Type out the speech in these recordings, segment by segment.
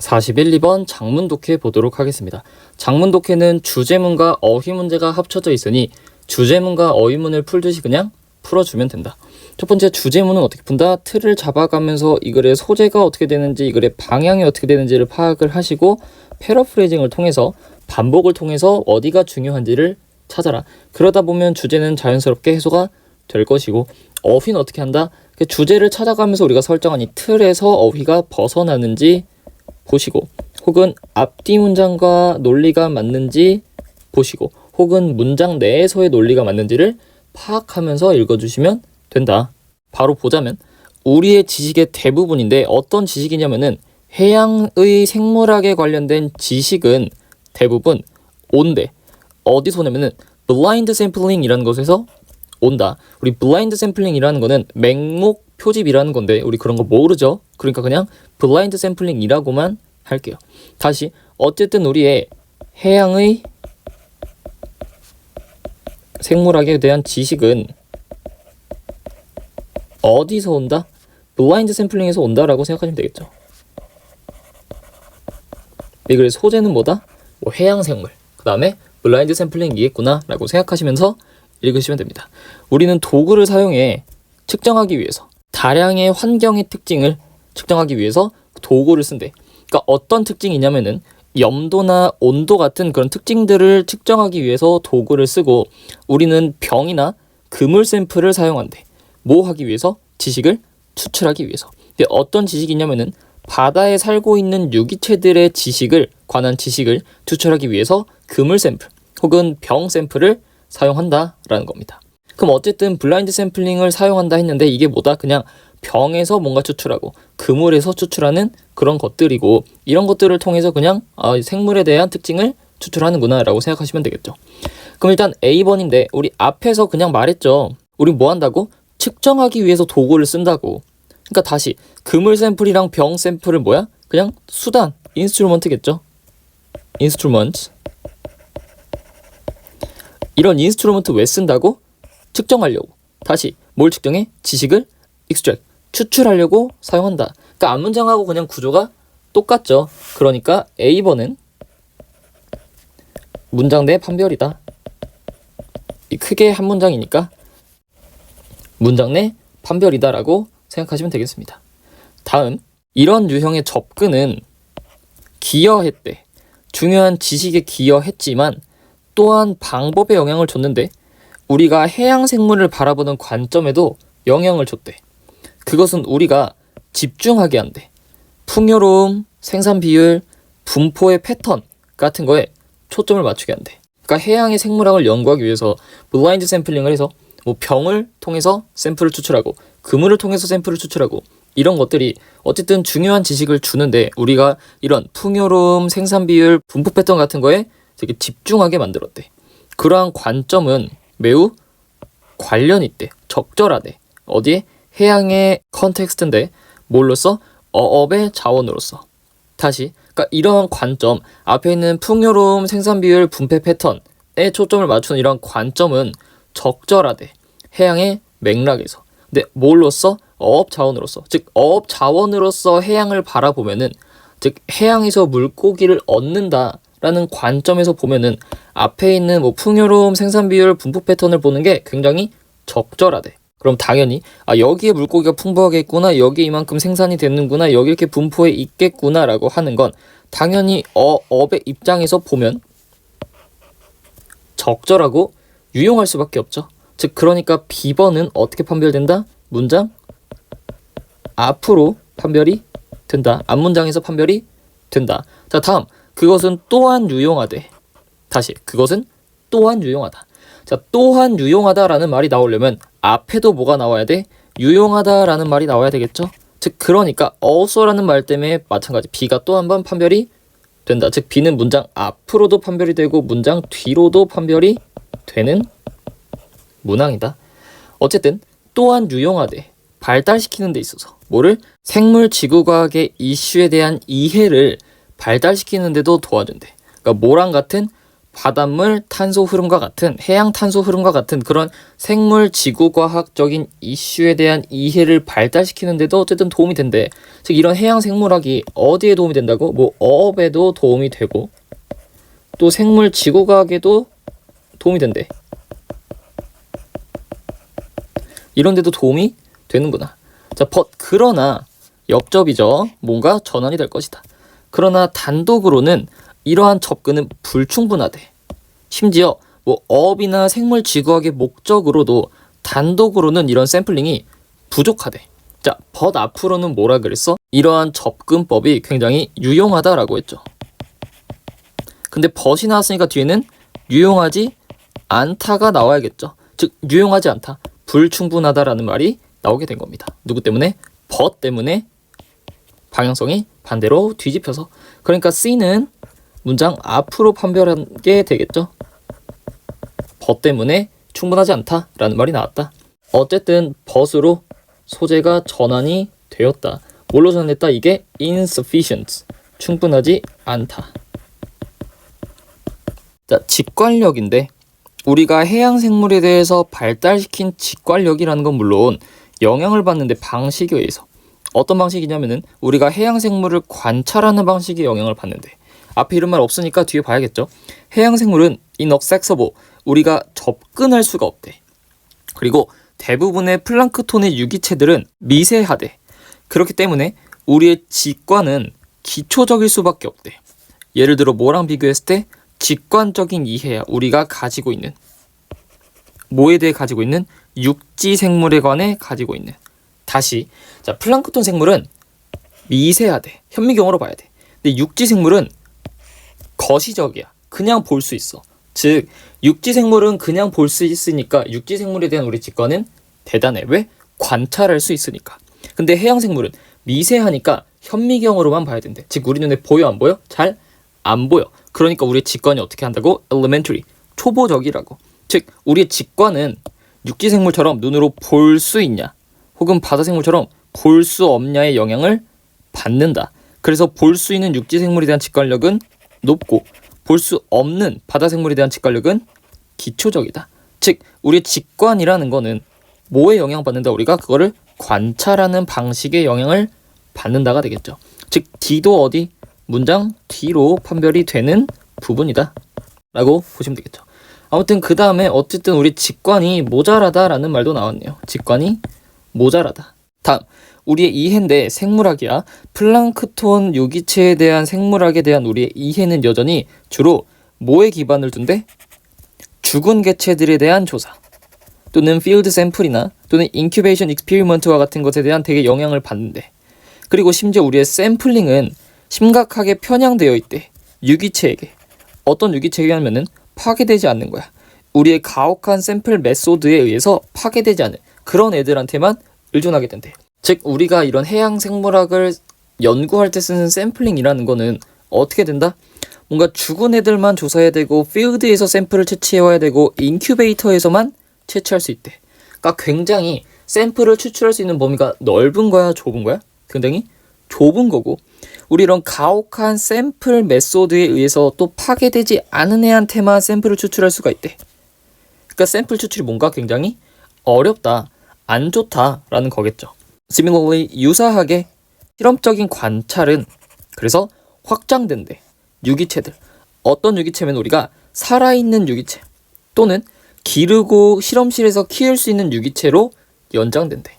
41, 2번 장문 독해 보도록 하겠습니다. 장문 독해는 주제문과 어휘 문제가 합쳐져 있으니 주제문과 어휘문을 풀듯이 그냥 풀어주면 된다. 첫 번째 주제문은 어떻게 푼다? 틀을 잡아가면서 이 글의 소재가 어떻게 되는지, 이 글의 방향이 어떻게 되는지를 파악을 하시고 패러프레이징을 통해서 반복을 통해서 어디가 중요한지를 찾아라. 그러다 보면 주제는 자연스럽게 해소가 될 것이고, 어휘는 어떻게 한다? 주제를 찾아가면서 우리가 설정한 이 틀에서 어휘가 벗어나는지 보시고, 혹은 앞뒤 문장과 논리가 맞는지 보시고, 혹은 문장 내에서의 논리가 맞는지를 파악하면서 읽어주시면 된다. 바로 보자면 우리의 지식의 대부분인데 어떤 지식이냐면은 해양의 생물학에 관련된 지식은 대부분 온대. 어디서 오냐면은 블라인드 샘플링이라는 것에서 온다. 우리 블라인드 샘플링이라는 거는 맹목 표집이라는 건데 우리 그런 거 모르죠? 그러니까 그냥 블라인드 샘플링이라고만 할게요. 다시 어쨌든 우리의 해양의 생물학에 대한 지식은 어디서 온다? 블라인드 샘플링에서 온다라고 생각하시면 되겠죠. 이 글의 소재는 뭐다? 해양생물. 그 다음에 블라인드 샘플링이겠구나 라고 생각하시면서 읽으시면 됩니다. 우리는 도구를 사용해 측정하기 위해서 다량의 환경의 특징을 측정하기 위해서 도구를 쓴대. 그러니까 어떤 특징이냐면은 염도나 온도 같은 그런 특징들을 측정하기 위해서 도구를 쓰고, 우리는 병이나 그물 샘플을 사용한대. 뭐 하기 위해서? 지식을 추출하기 위해서. 근데 어떤 지식이냐면은 바다에 살고 있는 유기체들의 지식을 관한 지식을 추출하기 위해서 그물 샘플 혹은 병 샘플을 사용한다라는 겁니다. 그럼 어쨌든 블라인드 샘플링을 사용한다 했는데 이게 뭐다? 그냥 병에서 뭔가 추출하고 그물에서 추출하는 그런 것들이고, 이런 것들을 통해서 그냥 생물에 대한 특징을 추출하는구나 라고 생각하시면 되겠죠. 그럼 일단 A번인데 우리 앞에서 그냥 말했죠. 우리 뭐 한다고? 측정하기 위해서 도구를 쓴다고. 그러니까 다시 그물 샘플이랑 병 샘플은 뭐야? 그냥 수단, 인스트루먼트겠죠. 인스트루먼트. 이런 인스트루먼트 왜 쓴다고? 측정하려고. 다시 뭘 측정해? 지식을 extract, 추출하려고 사용한다. 그러니까 앞문장하고 그냥 구조가 똑같죠. 그러니까 A번은 문장 내 판별이다. 크게 한 문장이니까 문장 내 판별이다라고 생각하시면 되겠습니다. 다음, 이런 유형의 접근은 기여했대. 중요한 지식에 기여했지만 또한 방법에 영향을 줬는데 우리가 해양 생물을 바라보는 관점에도 영향을 줬대. 그것은 우리가 집중하게 한대. 풍요로움, 생산 비율, 분포의 패턴 같은 거에 초점을 맞추게 한대. 그러니까 해양의 생물학을 연구하기 위해서 블라인드 샘플링을 해서 병을 통해서 샘플을 추출하고 그물을 통해서 샘플을 추출하고, 이런 것들이 어쨌든 중요한 지식을 주는데 우리가 이런 풍요로움, 생산 비율, 분포 패턴 같은 거에 되게 집중하게 만들었대. 그러한 관점은 매우 관련 있대. 적절하대. 어디에? 해양의 컨텍스트인데 뭘로써? 어업의 자원으로서. 다시, 그러니까 이러한 관점, 앞에 있는 풍요로움, 생산 비율, 분배 패턴에 초점을 맞추는 이러한 관점은 적절하대. 해양의 맥락에서. 근데 뭘로써? 어업 자원으로서. 즉 어업 자원으로서 해양을 바라보면은, 즉 해양에서 물고기를 얻는다라는 관점에서 보면은 앞에 있는 풍요로움, 생산 비율, 분포 패턴을 보는 게 굉장히 적절하대. 그럼 당연히 여기에 물고기가 풍부하게 있구나, 여기에 이만큼 생산이 되는구나, 여기 이렇게 분포에 있겠구나 라고 하는 건 당연히 어업의 입장에서 보면 적절하고 유용할 수밖에 없죠. 즉 그러니까 B번은 어떻게 판별된다? 문장 앞으로 판별이 된다. 앞문장에서 판별이 된다. 자, 다음, 그것은 또한 유용하대. 다시, 그것은 또한 유용하다. 자, 또한 유용하다라는 말이 나오려면 앞에도 뭐가 나와야 돼? 유용하다라는 말이 나와야 되겠죠? 즉 그러니까 also라는 말 때문에 마찬가지 B가 또 한 번 판별이 된다. 즉 B는 문장 앞으로도 판별이 되고 문장 뒤로도 판별이 되는 문항이다. 어쨌든 또한 유용하대. 발달시키는 데 있어서 뭐를? 생물 지구과학의 이슈에 대한 이해를 발달시키는 데도 도와준대. 그러니까 뭐랑 같은? 바닷물 탄소 흐름과 같은 해양 탄소 흐름과 같은 그런 생물 지구과학적인 이슈에 대한 이해를 발달시키는 데도 어쨌든 도움이 된대. 즉 이런 해양 생물학이 어디에 도움이 된다고? 뭐 어업에도 도움이 되고 또 생물 지구과학에도 도움이 된대. 이런 데도 도움이 되는구나. 자, 그러나 역접이죠. 뭔가 전환이 될 것이다. 그러나 단독으로는 이러한 접근은 불충분하대. 심지어 뭐 어업이나 생물 지구학의 목적으로도 단독으로는 이런 샘플링이 부족하대. 자, 앞으로는 뭐라 그랬어? 이러한 접근법이 굉장히 유용하다라고 했죠. 근데 이 나왔으니까 뒤에는 유용하지 않다가 나와야겠죠. 즉 유용하지 않다, 불충분하다라는 말이 나오게 된 겁니다. 누구 때문에? 때문에 방향성이 반대로 뒤집혀서. 그러니까 C는 문장 앞으로 판별하게 되겠죠. 때문에 충분하지 않다라는 말이 나왔다. 어쨌든 벗으로 소재가 전환이 되었다. 뭘로 전환했다? 이게 insufficient, 충분하지 않다. 자, 직관력인데 우리가 해양 생물에 대해서 발달시킨 직관력이라는 건 물론 영향을 받는데 방식에 의해서 어떤 방식이냐면은 우리가 해양 생물을 관찰하는 방식에 영향을 받는데 앞에 이런 말 없으니까 뒤에 봐야겠죠. 해양 생물은 inaccessible, 우리가 접근할 수가 없대. 그리고 대부분의 플랑크톤의 유기체들은 미세하대. 그렇기 때문에 우리의 직관은 기초적일 수밖에 없대. 예를 들어 뭐랑 비교했을 때 직관적인 이해야 우리가 가지고 있는 뭐에 대해 가지고 있는 육지 생물에 관해 가지고 있는. 다시 자, 플랑크톤 생물은 미세하대. 현미경으로 봐야 돼. 근데 육지 생물은 거시적이야. 그냥 볼 수 있어. 즉 육지 생물은 그냥 볼 수 있으니까 육지 생물에 대한 우리 직관은 대단해. 왜? 관찰할 수 있으니까. 근데 해양 생물은 미세하니까 현미경으로만 봐야 된대. 즉 우리 눈에 보여 안 보여? 잘 안 보여. 그러니까 우리의 직관이 어떻게 한다고? elementary, 초보적이라고. 즉 우리의 직관은 육지 생물처럼 눈으로 볼 수 있냐 혹은 바다 생물처럼 볼 수 없냐의 영향을 받는다. 그래서 볼 수 있는 육지 생물에 대한 직관력은 높고 볼 수 없는 바다 생물에 대한 직관력은 기초적이다. 즉 우리의 직관이라는 거는 뭐에 영향받는다? 우리가 그거를 관찰하는 방식에 영향을 받는다가 되겠죠. 즉 D도 어디? 문장 뒤로 판별이 되는 부분이다 라고 보시면 되겠죠. 아무튼 그 다음에 어쨌든 우리 직관이 모자라다라는 말도 나왔네요. 직관이 모자라다. 다음 우리의 이해인데 생물학이야. 플랑크톤 유기체에 대한 생물학에 대한 우리의 이해는 여전히 주로 뭐에 기반을 둔대? 죽은 개체들에 대한 조사 또는 필드 샘플이나 또는 인큐베이션 익스피리먼트와 같은 것에 대한 되게 영향을 받는데, 그리고 심지어 우리의 샘플링은 심각하게 편향되어 있대. 유기체에게. 어떤 유기체냐면은 파괴되지 않는 거야. 우리의 가혹한 샘플 메소드에 의해서 파괴되지 않는 그런 애들한테만 의존하게 된대. 즉 우리가 이런 해양 생물학을 연구할 때 쓰는 샘플링이라는 거는 어떻게 된다? 뭔가 죽은 애들만 조사해야 되고 필드에서 샘플을 채취해와야 되고 인큐베이터에서만 채취할 수 있대. 그러니까 굉장히 샘플을 추출할 수 있는 범위가 넓은 거야, 좁은 거야? 굉장히 좁은 거고, 우리 이런 가혹한 샘플 메소드에 의해서 또 파괴되지 않은 애한테만 샘플을 추출할 수가 있대. 그러니까 샘플 추출이 뭔가 굉장히 어렵다, 안 좋다라는 거겠죠. Similarly, 유사하게 실험적인 관찰은 그래서 확장된대. 유기체들. 어떤 유기체면 우리가 살아있는 유기체 또는 기르고 실험실에서 키울 수 있는 유기체로 연장된대.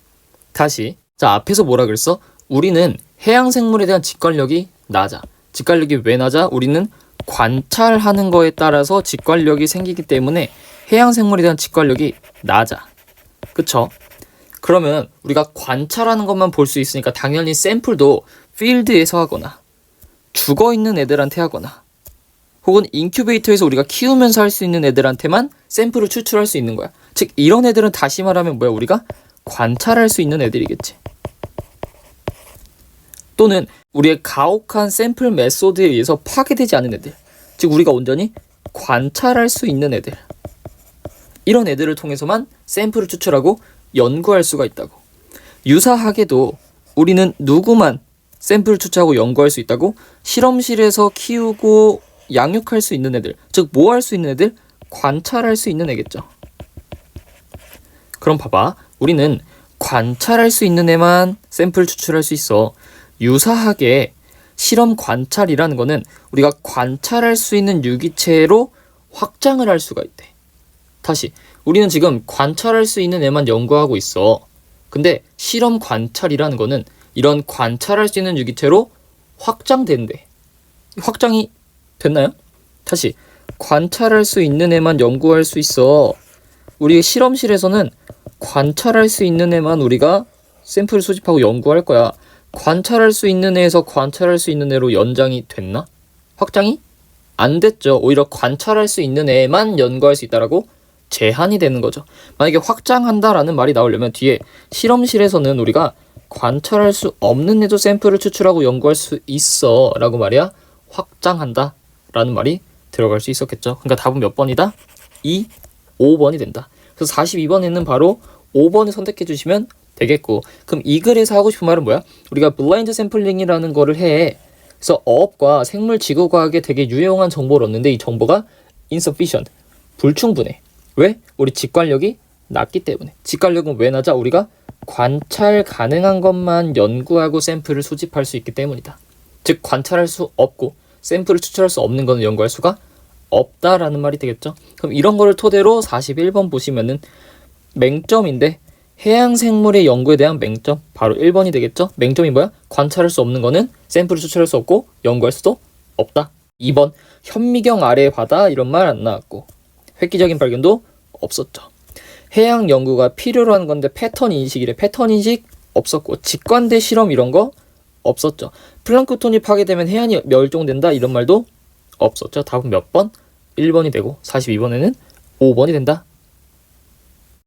다시, 자 앞에서 뭐라 그랬어? 우리는 해양 생물에 대한 직관력이 낮아. 직관력이 왜 낮아? 우리는 관찰하는 거에 따라서 직관력이 생기기 때문에 해양 생물에 대한 직관력이 낮아. 그쵸? 그러면 우리가 관찰하는 것만 볼 수 있으니까 당연히 샘플도 필드에서 하거나 죽어있는 애들한테 하거나 혹은 인큐베이터에서 우리가 키우면서 할 수 있는 애들한테만 샘플을 추출할 수 있는 거야. 즉 이런 애들은 다시 말하면 뭐야? 우리가 관찰할 수 있는 애들이겠지. 또는 우리의 가혹한 샘플 메소드에 의해서 파괴되지 않은 애들, 즉 우리가 온전히 관찰할 수 있는 애들, 이런 애들을 통해서만 샘플을 추출하고 연구할 수가 있다고. 유사하게도 우리는 누구만 샘플을 추출하고 연구할 수 있다고? 실험실에서 키우고 양육할 수 있는 애들, 즉 뭐 할 수 있는 애들? 관찰할 수 있는 애겠죠. 그럼 봐봐, 우리는 관찰할 수 있는 애만 샘플 추출할 수 있어. 유사하게 실험 관찰이라는 거는 우리가 관찰할 수 있는 유기체로 확장을 할 수가 있대. 다시, 우리는 지금 관찰할 수 있는 애만 연구하고 있어. 근데 실험 관찰이라는 거는 이런 관찰할 수 있는 유기체로 확장된대. 확장이 됐나요? 다시, 관찰할 수 있는 애만 연구할 수 있어. 우리 실험실에서는 관찰할 수 있는 애만 우리가 샘플을 수집하고 연구할 거야. 관찰할 수 있는 애에서 관찰할 수 있는 애로 연장이 됐나? 확장이 안 됐죠. 오히려 관찰할 수 있는 애만 연구할 수 있다라고 제한이 되는 거죠. 만약에 확장한다라는 말이 나오려면 뒤에 실험실에서는 우리가 관찰할 수 없는 애도 샘플을 추출하고 연구할 수 있어 라고 말해야 확장한다 라는 말이 들어갈 수 있었겠죠. 그러니까 답은 몇 번이다? 2, 5번이 된다. 그래서 42번에는 바로 5번을 선택해 주시면 되겠고, 그럼 이 글에서 하고 싶은 말은 뭐야? 우리가 블라인드 샘플링이라는 거를 해. 그래서 어업과 생물 지구과학에 되게 유용한 정보를 얻는데 이 정보가 insufficient, 불충분해. 왜? 우리 직관력이 낮기 때문에. 직관력은 왜 낮아? 우리가 관찰 가능한 것만 연구하고 샘플을 수집할 수 있기 때문이다. 즉 관찰할 수 없고 샘플을 추출할 수 없는 거는 연구할 수가 없다라는 말이 되겠죠. 그럼 이런 거를 토대로 41번 보시면은 맹점인데 해양 생물의 연구에 대한 맹점 바로 1번이 되겠죠. 맹점이 뭐야? 관찰할 수 없는 거는 샘플을 추출할 수 없고 연구할 수도 없다. 2번 현미경 아래의 바다 이런 말 안 나왔고 획기적인 발견도 없었죠. 해양 연구가 필요로 하는 건데 패턴 인식이래. 패턴 인식 없었고 직관대 실험 이런 거 없었죠. 플랑크톤이 파괴되면 해안이 멸종된다 이런 말도 없었죠. 답은 몇 번? 1번이 되고 42번에는 5번이 된다.